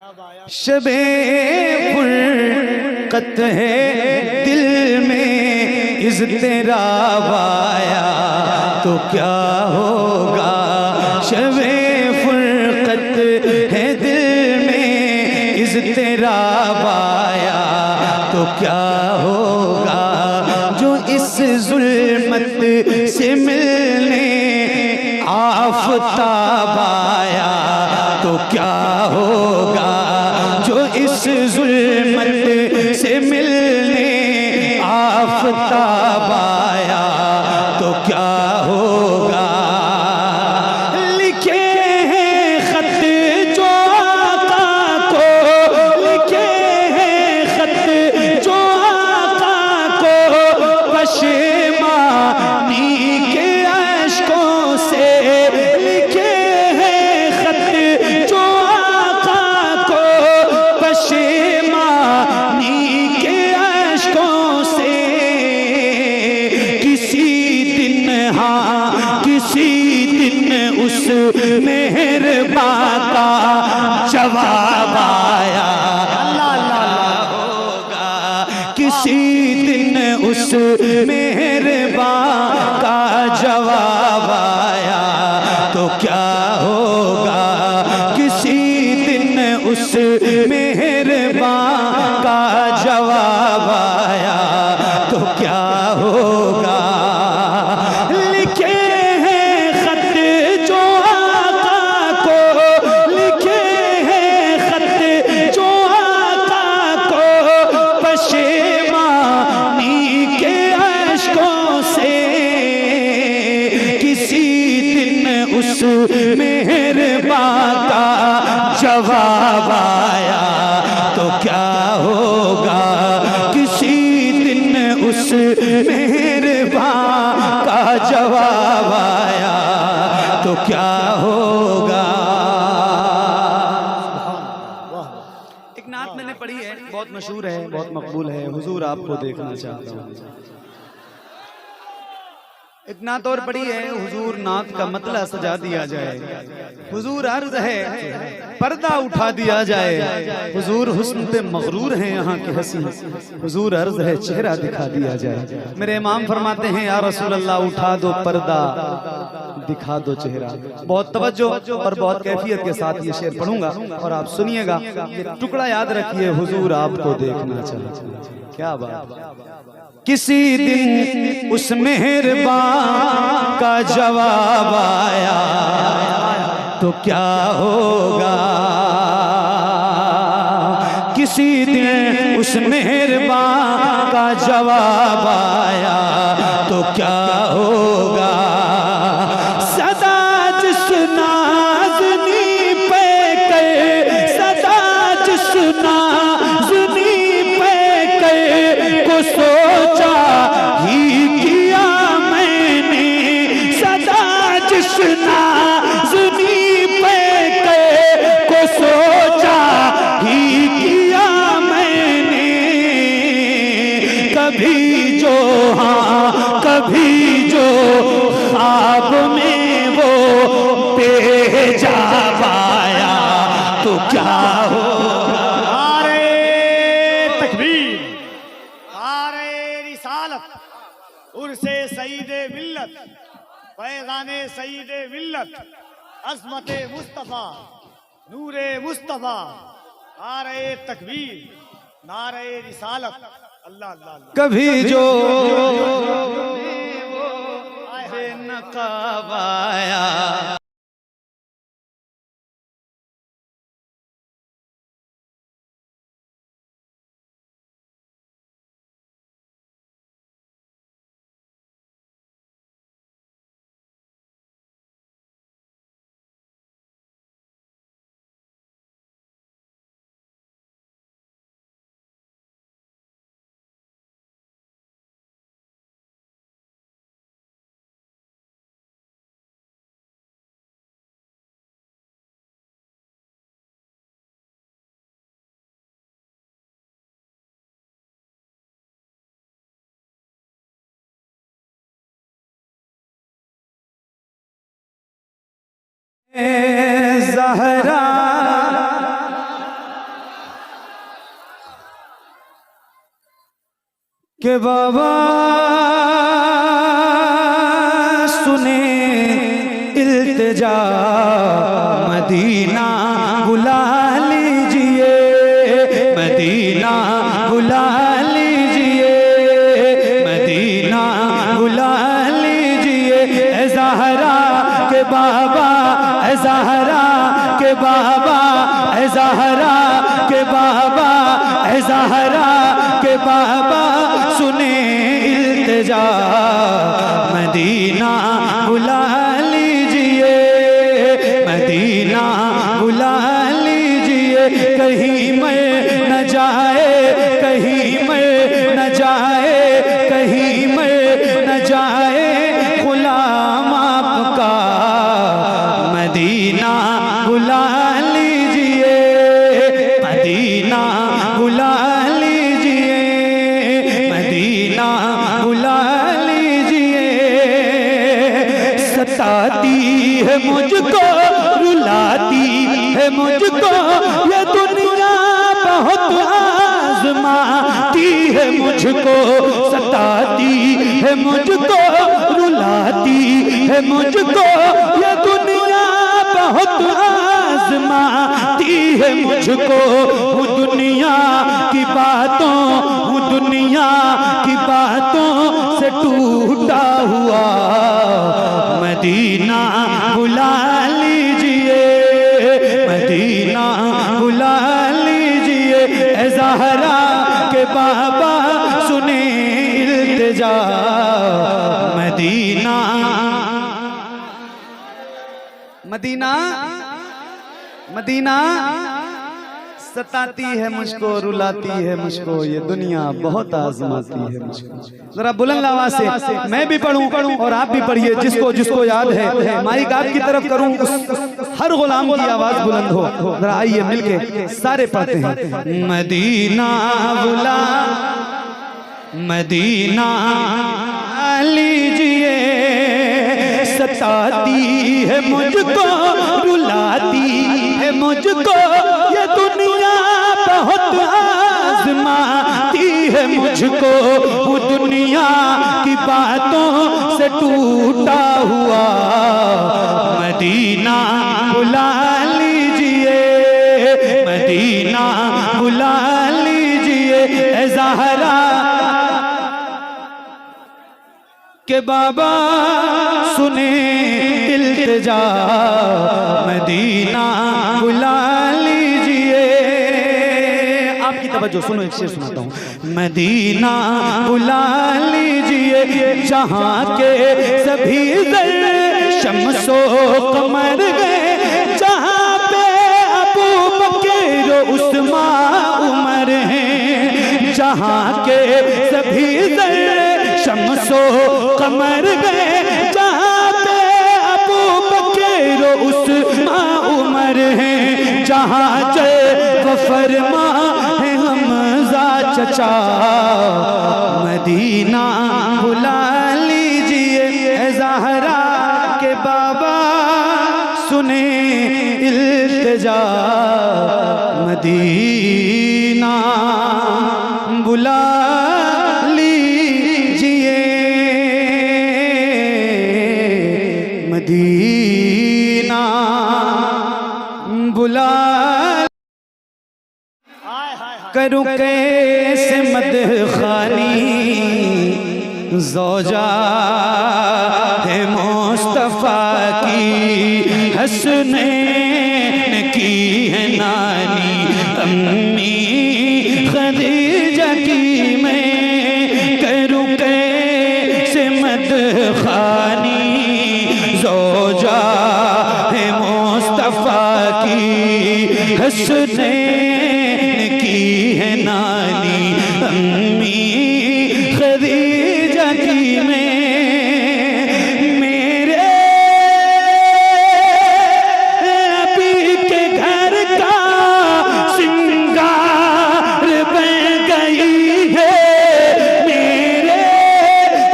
शबे फुरकत है दिल में इज़्तिराब आया तो क्या होगा। शबे फुरकत है दिल में इज़्तिराब आया तो क्या होगा। जो इस ज़ुल्मत से मिलने आफ़ताब आया तो क्या होगा। जो इस ज़ुल्मत से मिलने आफ़ताब आया तो क्या होगा। लिखे हैं खत जो आका को, लिखे हैं खत जो आका को पशेमानी के अश्कों से। लिखे हैं खत जो आका को पशेमानी के अश्कों से। किसी दिन हाँ किसी दिन उस मेहरबान का जवाब आया होगा। किसी दिन उस मेहरबान का जवाब आया तो क्या होगा। किसी दिन उस मेहरबान का जवाब आया तो क्या होगा। लिखे हैं खत जो आका को, लिखे हैं खत जो आका को पशेमानी के अश्कों से। किसी दिन उस मेहरबान का जवाब आया तो क्या होगा। किसी दिन उस मेहरबान का जवाब आया तो क्या होगा। एक नात मैंने पढ़ी है, बहुत मशहूर है, बहुत मकबूल है। हुजूर आपको देखना चाहता हूँ। एक नात और पढ़ी है, हुजूर नात का मतला सजा दिया जाए। हुजूर अर्ज है पर्दा उठा दिया जाए। हुजूर हुस्न पे मगरूर हैं यहाँ के हंसी। हुजूर अर्ज है चेहरा दिखा दिया जाए। मेरे इमाम फरमाते हैं या रसूल अल्लाह उठा दो पर्दा दिखा दो चेहरा। बहुत तवज्जो और बहुत कैफियत के साथ ये शेर पढ़ूंगा और आप सुनिएगा। ये टुकड़ा याद रखिए, हुजूर आपको देखना चाहते हैं। क्या बात। किसी दिन उस मेहरबान का जवाब आया तो क्या होगा। किसी दिन उस मेहरबान का जवाब आया तो क्या होगा। सदा जिस नाज़नी पे कर, सदा जिस नाज़नी पे कर को सोचा ही किया मैंने। सदा जिस नाज़नी पे कर को सोचा ही किया मैंने। कभी जो हाँ कभी जो ख्वाब में वो पेजाब आया तो क्या होगा। नारे तकबीर, नारे रिसालत, उर्से सईदे मिल्लत, पैगाने सईदे मिल्लत, अज़मते मुस्तफ़ा, नूरे मुस्तफ़ा। नारे तकबीर, नारे रिसालत। अल्लाह अल्लाह अल्लाह। कभी जो नक़ाब आया। ज़हरा के बाबा सुने इल्तिजा मदीना बुला लीजिए, मदीना बुला लीजिए, मदीना बुला लीजिए। ए ज़हरा के बाबा, ए ज़हरा के बाबा, ए ज़हरा के बाबा, ए ज़हरा के बाबा सुने इल्तिजा मदीना बुला लीजिए, मदीना बुला लीजिए। कहीं मैं न जाए, कहीं मैं न जाए, कहीं मैं न जाए गुलाम आपका, मदीना बुला लीजिए, मदीना बुला लीजिए, मदीना बुला लीजिए। सताती है मुझको, रुलाती है मुझको ये दुनिया, बहुत आज़माती है मुझको, सताती है मुझको, रुलाती है मुझको ये दुनिया, बहुत आज़माती है मुझको। हूँ दुनिया की बातों, हूँ दुनिया की बातों से टूटा हुआ, मदीना बुला लीजिए, मदीना बुला लीजिए। ए ज़हरा के बाबा सुने इल्तिजा मदीना, मदीना मदीना सताती है मुझको, रुलाती है मुझको ये दुनिया, बहुत आज़माती है मुझको। जरा बुलंद आवाज से मैं भी पढ़ूं और आप भी पढ़िए, जिसको जिसको याद है। माइक आपकी तरफ करूं, हर गुलाम की आवाज बुलंद हो। जरा आइए मिलके सारे पढ़ते हैं। मदीना बुला, मदीना लीजिए, सताती है मुझको, रुलाती है मुझको ये दुनिया, बहुत आज़माती है मुझको। वो दुनिया की बातों से टूटा हुआ, मदीना बुला लीजिए, मदीना बुला लीजिए। ए ज़हरा के बाबा सुने इल्तिजा मदीना बुला लीजिए। आपकी तवज्जो सुनो, एक शेर सुनाता हूँ। मदीना बुला लीजिए, जहाँ के सभी दर शम्सो कमर गए, जहाँ पे अबू बकर उस्मान उमर हैं, जहाँ के सभी दर शम्सो कमर गए, जहाँ पे अबू बकर उस्मान उमर हैं, जहाँ जय फरमा है हमजा चचा, मदीना बुला लीजिए। ए ज़हरा के बाबा सुने इल्तिजा मदीना बुला लीजिए, मदीना बुला। करूं कैसे मदखानी ज़ौजा है मुस्तफ़ा की, हसनैन की है नानी, अम्मी खदीजा की मैं। करूं कैसे मदखानी ज़ौजा है मुस्तफ़ा की, हसनैन की है नानी, अम्मी खदीजा की मैं। मेरे अभी के घर का सिंगार बन गई है, मेरे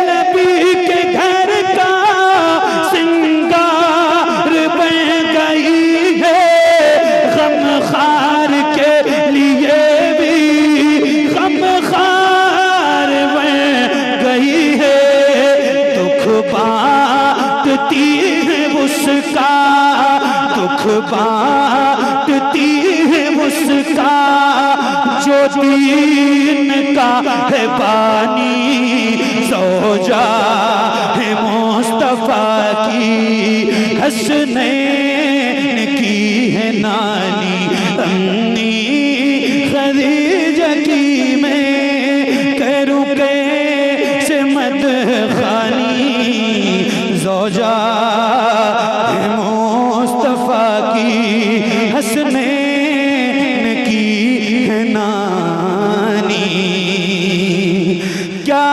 नबी के घर का सिंगार बन गई है। गमखार के लिए भी गमखार बन उसका जो दीन का है बानी, ज़ौजा है मुस्तफा की, हसनैन की है नानी, अम्मी खदीजा की मैं करूं कैसे मदखानी, ज़ौजा है मुस्तफा की, हसनैन की है नानी। क्या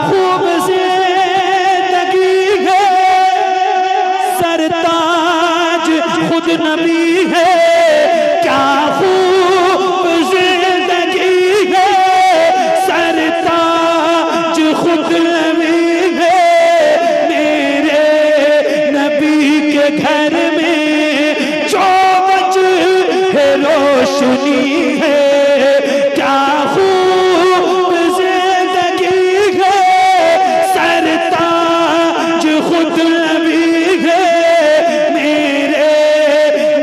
खूब ज़िंदगी है, सरताज खुद नबी है, क्या खूब ज़िंदगी है, सरताज खुद नबी है, मेरे नबी के घर में चौबज है रोशनी है, क्या खूब जिंदगी है, सरताज खुद नबी है, मेरे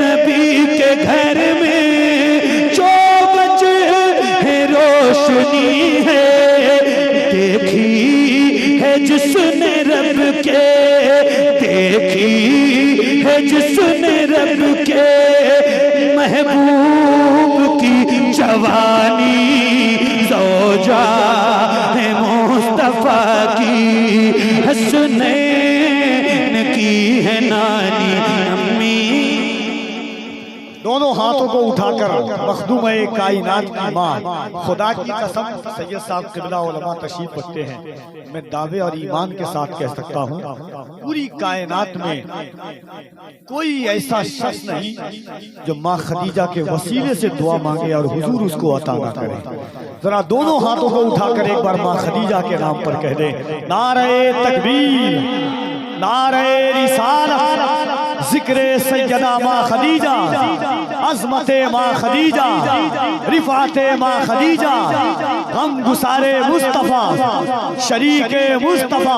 नबी के घर में चौबज है रोशनी है। देखी है जिसने रब के, देखी है जिसने रब के महबूब की जवानी, ज़ौजा है मुस्तफा की, हसनैन की है नानी, अम्मी। दोनों हाथों को उठाकर मखदूम कायनात की माँ, खुदा की कसम सैयद साहब क़िबला उलमा तशरीफ रखते हैं, मैं दावे और ईमान के साथ कह सकता हूँ पूरी कायनात में कोई ऐसा शख्स नहीं जो माँ खदीजा के वसीले से दुआ मांगे और हुजूर उसको अता ना करे। जरा दोनों हाथों को उठाकर एक बार माँ खदीजा के नाम पर कह दे, नारे तकबीर, नारे रिसालत, जिक्रे सैयदा माँ खदीजा, अज़मते माँ खदीजा, रिफ़ाते माँ खदीजा, गम गुसारे मुस्तफ़ा, शरीके मुस्तफ़ा,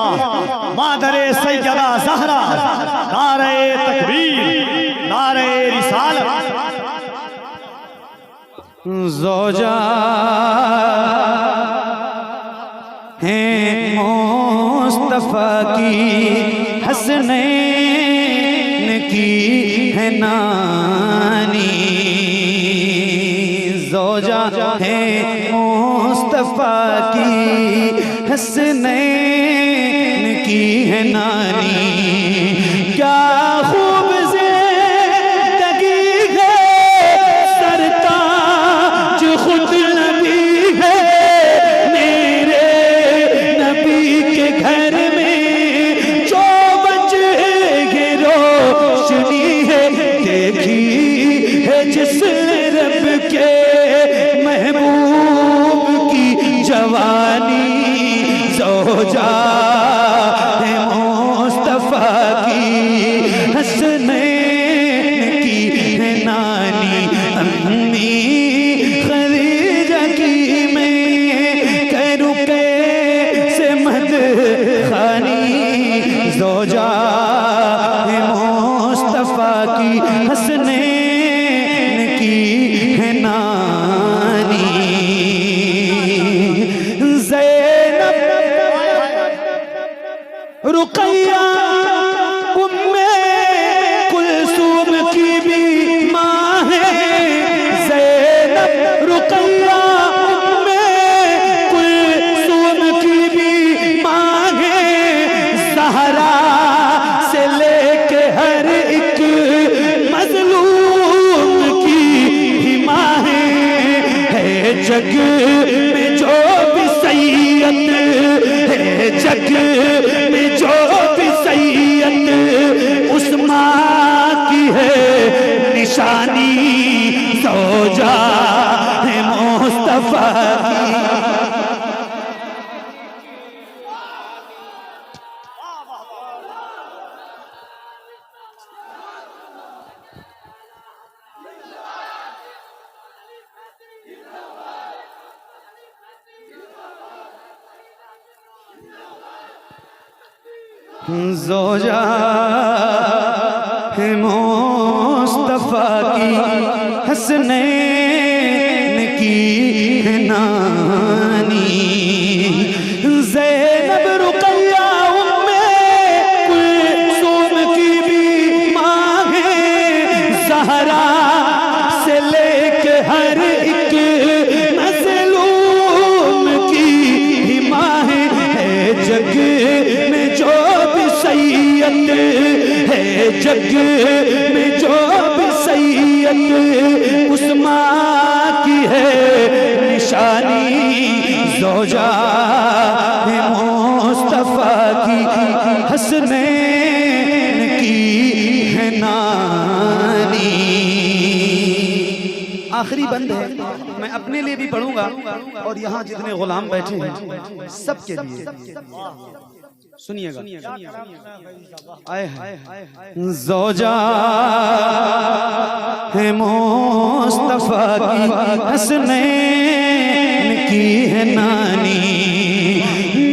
मादरे सैयदा ज़हरा, नारे तकबीर, नारे रिसालत। ज़ौजा है मुस्तफा की, हसनैन की है नानी, ज़ौजा है मुस्तफा की, हसनैन की है नानी। क्या खूब ज़िंदगी है, सरताज खुद नबी है, मेरे नबी के घर में चौबज है रोशनी है। देखी है जिस रब के महबूब की जवानी, ज़ौजा है मुस्तफा की, हसनैन की है नानी, अम्मी खदीजा की मैं करूं कैसे मदखानी, ज़ौजा है मुस्तफा की, हसनैन की है नानी। ज़ैनब रुक़ैया उम्मे कुलसूम की भी माँ है, ज़ैनब रुक़ैया उम्मे कुलसूम की भी माँ है, ज़हरा से लेके हर एक मज़लूम की भी माँ है जग में जो भी सैयद है, जग में जो भी सैयद उस माँ की है निशानी, ज़ौजा है मुस्तफा की। ज़ौजा है मुस्तफा की, हसनैन है नानी। ज़ैनब रुक़ैया उम्मे कुलसूम की भी माँ है, ज़हरा से लेके हर एक मज़लूम की भी माँ है। जग में जो भी सैयद है, जग में जो भी सैयद उस माँ की है निशानी। ज़ौजा है मुस्तफ़ा की, हसनैन की है नानी। आखिरी बंद है, मैं अपने लिए भी पढ़ूंगा और यहाँ जितने गुलाम बैठे हैं सबके लिए सुनिएगा। आए ज़ौजा है मुस्तफ़ा की, हसनैन की है नानी।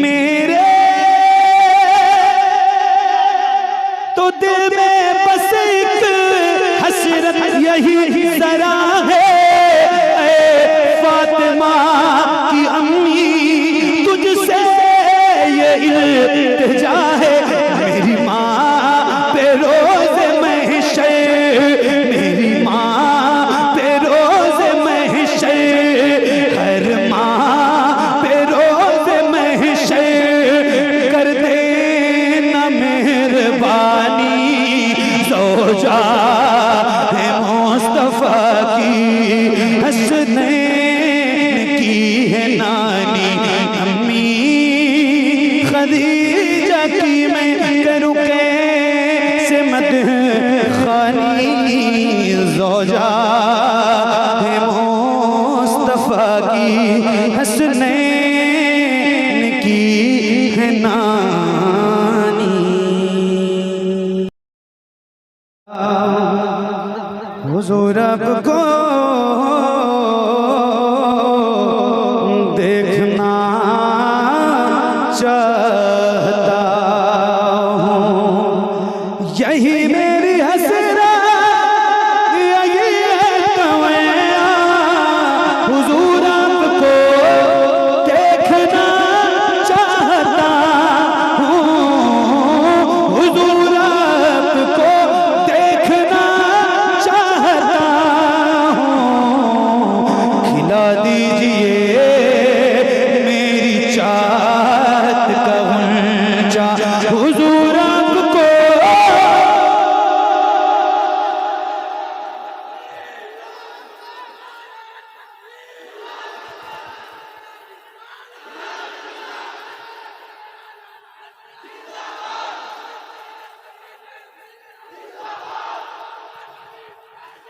मेरे तो दिल में बस एक हसरत यही जरा है, फातिमा की अम्मी तुझसे ये इल्तिजा है। मेरी माँ पे रोज़े महशर, मेरी माँ पे रोज़े महशर, हर माँ पे रोज़े महशर कर देना मेहरबानी। ज़ौजा है मुस्तफ़ा की, हसनैन की है नानी। अम्मी खदीजा की मैं करूँ कैसे मदखानी। ज़ौजा है मुस्तफ़ा की, हसनैन की है नानी। हुज़ूर आपको देखना चाहता हूँ, यही मेरी हसरत, यही है तमन्ना। हुज़ूर आपको देखना चाहता हूँ, हुज़ूर आपको देखना चाहता हूँ। खिला दीजिए मेरी चाहत का गुंजा, हुज़ूर आपको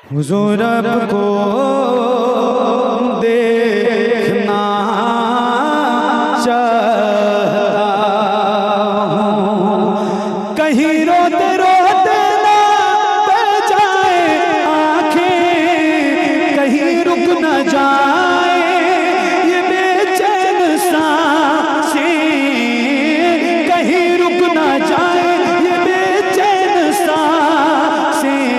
हुज़ूर आपको देखना चाहता हूँ। कहीं रोते रोते ना बह जाए आँखें, कहीं रुक न जाए ये बेचैन सांसें, कहीं रुक न जाए ये बेचैन सांसें।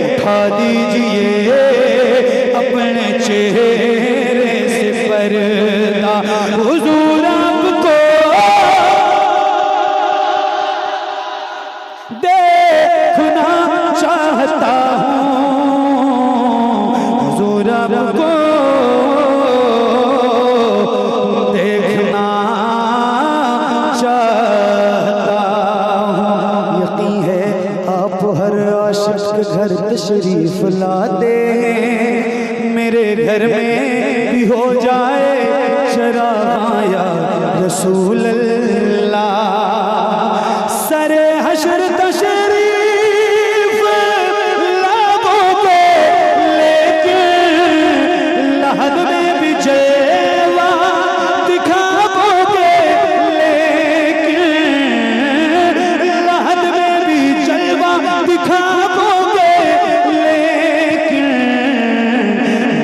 उठा दीजिए अपने चेहरे से पर्दा, हुज़ूर आपको देखना चाहता हूँ, हुज़ूर आपको देखना चाहता हूँ। यकीन है आप हर आशिक़ के घर तशरीफ़ लाते, मेरे घर में भी हो जाए चराग़ां या रसूल अल्लाह। सरे हश्र तशरीफ़ लागोगे, लेकिन लहद में भी जलवा दिखाओगे, लेकिन लहद में भी जलवा दिखाओगे, लेकिन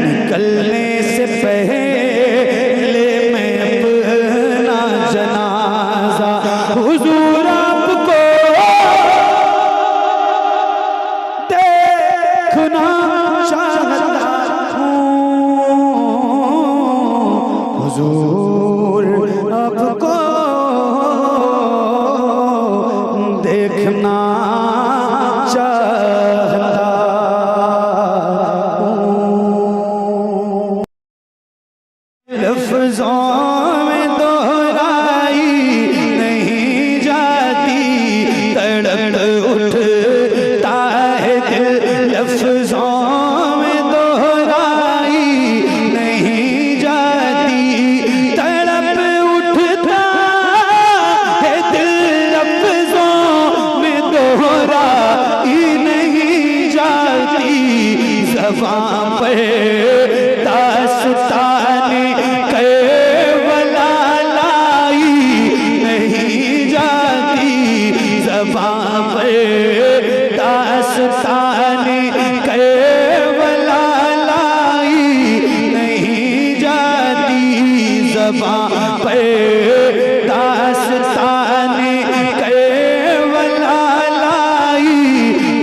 निकलने से पहले मैं अपना जना देखना चाहता हूँ हुजूर आपको देखना चाहता हूँ। लफ्ज़ों में दोहराई नहीं जाती, तड़प उठता है दिल। लफ्ज़ों में दोहराई नहीं जाती, तड़प उठता है दिल। लफ्ज़ों में दोहराई नहीं जाती, ज़बान पे दास्ताने करबला लाई नहीं जाती, ज़बान पे दास्ताने करबला लाई नहीं जाती, ज़बान पे दास्ताने करबला लाई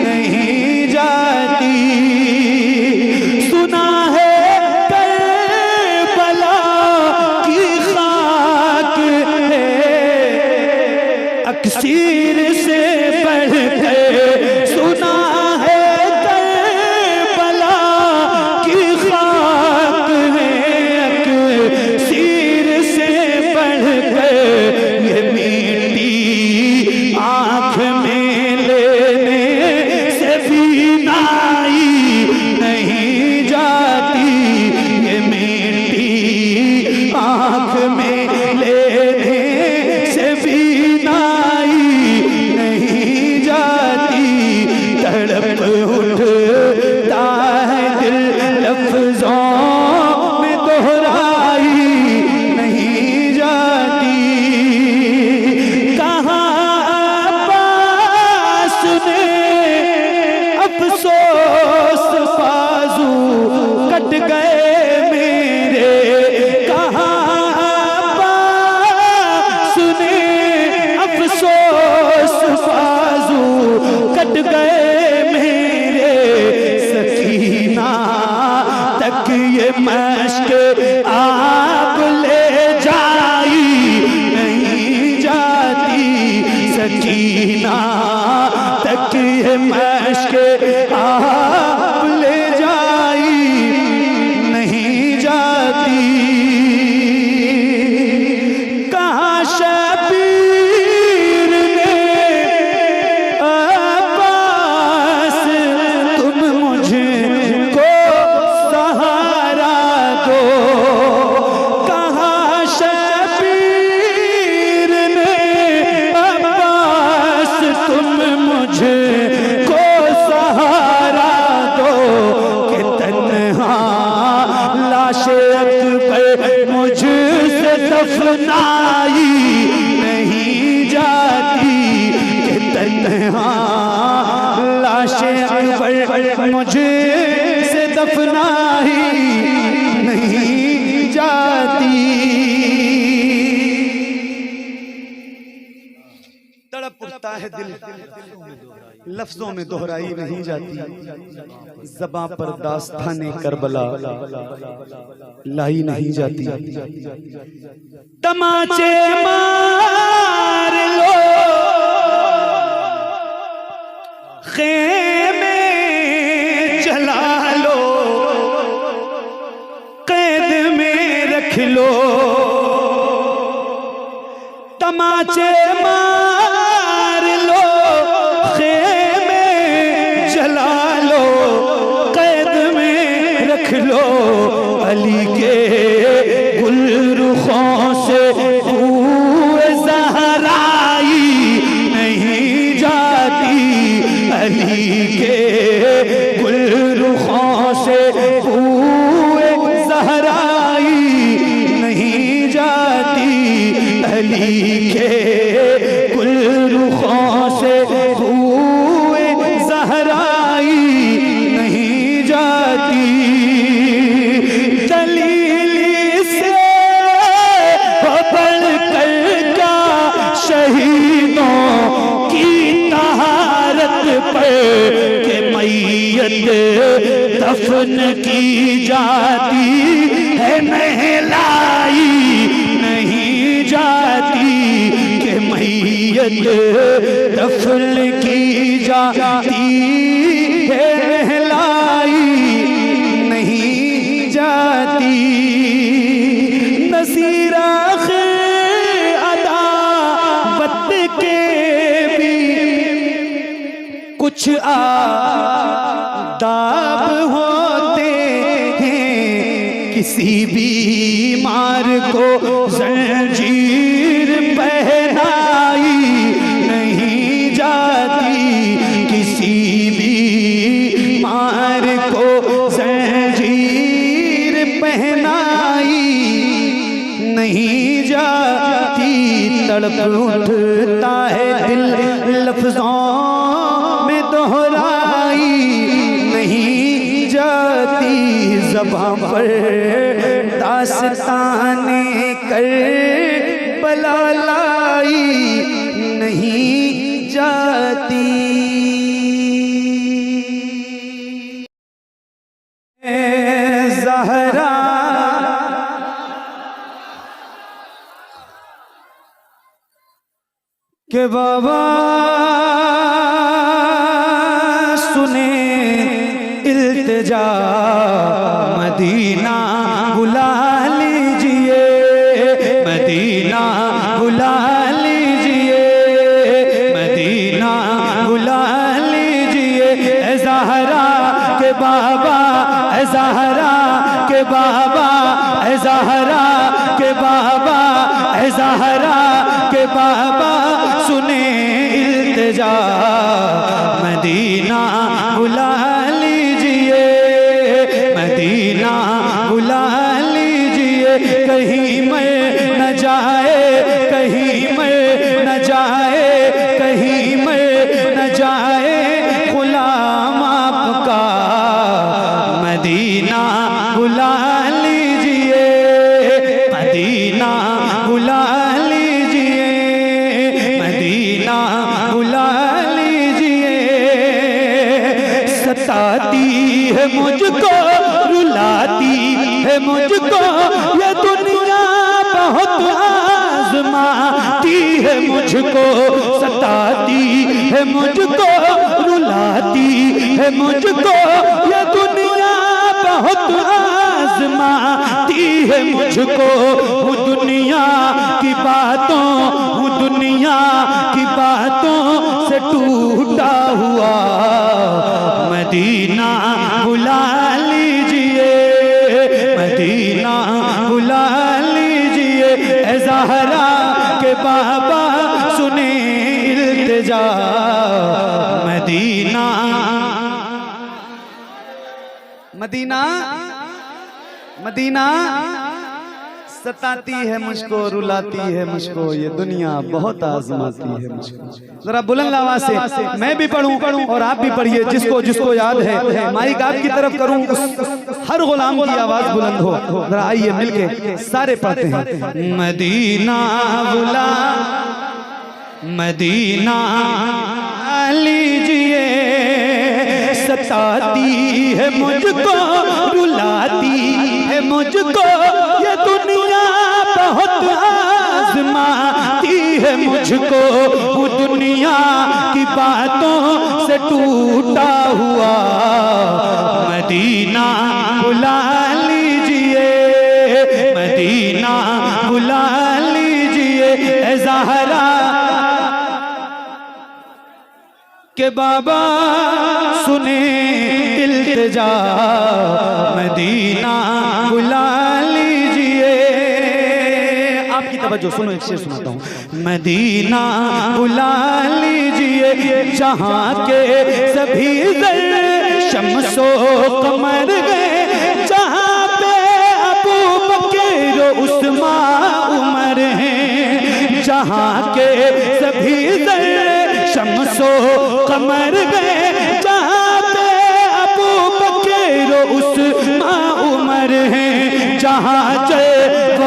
नहीं जाती। सुना है करबला की खाक है अक्सीर से बढ़ के, सुना है करबला की खाक है अक्सीर से बढ़ के। ये मिट्टी आँख में लेने से भी नाई नहीं जाती, ये मिट्टी आँख में लेने से भी नाई नहीं जाती, तड़प उठता है दिल। लफ्ज़ों में दोहराई नहीं जाती। कहाँ पास ने अफसोस बाजू कट गए मेरे, कहाँ पास ने अफसोस बाजू कट गए मेरे। सकीना तक ये मश्क आप ले जाई नहीं जाती, सकीना तक ये मश्क आप ले जाई नहीं जाती। कहाँ शबीर ने अब्बास तुम मुझको सहारा दो, कहाँ शबीर ने अब्बास तुम मुझको सहारा दो, कि तन्हा लाशे अकबर मुझसे दफनाई नहीं जाती, कि तन्हा लाशे अकबर मुझसे दफनाई नहीं जाती। तड़प उठता है दिल, लफ्जों में दोहराई नहीं जाती, ज़बां पर दास्ताने करबला लाई नहीं जाती। तमाचे मार लो खेमे जला लो, कैद में रख लो। तमाचे मार लो खेमे जला लो, कैद में रख लो। अली के गुलरुखों से बूए ज़हराई नहीं जाती, अली के गुलरुखों से बूए ज़हराई नहीं जाती, अली के गुलरुखों से बूए ज़हराई नहीं जाती। जलीली से बढ़ कर का शहीदों की तहारत पर, के मैयत मैयत दफन की जाती है, नहलाई नहीं जाती कि मैयत दफन की जाती है, नहलाई नहीं जाती। नसीराख अदावत के भी कुछ आदाब होते हैं, किसी बीमार को जंजीर पहनाई नहीं जाती, किसी बीमार को जंजीर पहनाई नहीं जाती। तड़प उठता है दिल लफ्जों में दोहराई नहीं जाती, ज़बां पर दास्ताने कर बलाई नहीं जाती। ज़हरा के बाबा सुने इल्तिजा, मदीना बुला लीजिए, मदीना बुला लीजिए, मदीना बुला लीजिए। ए ज़हरा के बाबा, ए ज़हरा के बाबा, ए ज़हरा के बाबा, ए ज़हरा के बाबा सुने इल्तिजा, मदीना बुला लीजिए, मदीना बुला लीजिए। कहीं मैं न जाए, कहीं मैं न जाए, कहीं मैं न जाए गुलाम आपका, मदीना बुला लीजिए, मदीना बुला लीजिए, मदीना बुला लीजिए। सताती है मुझको, रुलाती है मुझको ये दुनिया, बहुत आज़माती है मुझको, सताती है मुझको, रुलाती है मुझको ये दुनिया, बहुत आज़माती है मुझको। हूँ दुनिया की बातों, हूँ दुनिया की बातों से टूटा हुआ, मदीना बुला लीजिए, मदीना बुला लीजिए। ए ज़हरा के बाबा सुने इल्तिजा, मदीना मदीना मदीना सताती है मुझको, रुलाती है मुझको ये दुनिया, बहुत आजमाती है मुझको। जरा बुलंद आवाज से मैं भी पढ़ूं और आप भी पढ़िए, जिसको जिसको याद है। माइक आपकी तरफ करूं, हर गुलाम की आवाज बुलंद हो। जरा आइए मिलके सारे पढ़ते हैं। मदीना बुला, मदीना लीजिए, सताती है मुझको, रुलाती है मुझको ये दुनिया, बहुत आज़माती है मुझको। वो दुनिया की बातों से टूटा हुआ, मदीना बुला लीजिए, मदीना बुला लीजिए। ए ज़हरा के बाबा सुने इल्तिजा, मदीना बुला लीजिए। आपकी तवज्जो सुनो, एक शेर सुनाता हूँ। मदीना बुला लीजिए, जहाँ के सभी ज़र शम्सो कमर गए, जहाँ पे अबू बकर उस्मान उमर हैं, जहाँ के सभी ज़र शम्सो कमर गए, जहाँ पे अबू बकर उस्मान उमर हैं, जहाँ जय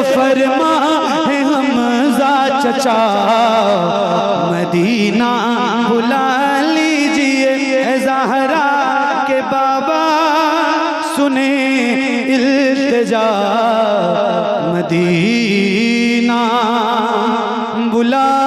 फरमा है हमज़ा चचा, मदीना बुला लीजिए। ज़हरा के बाबा इल्तिजा मदीना बुला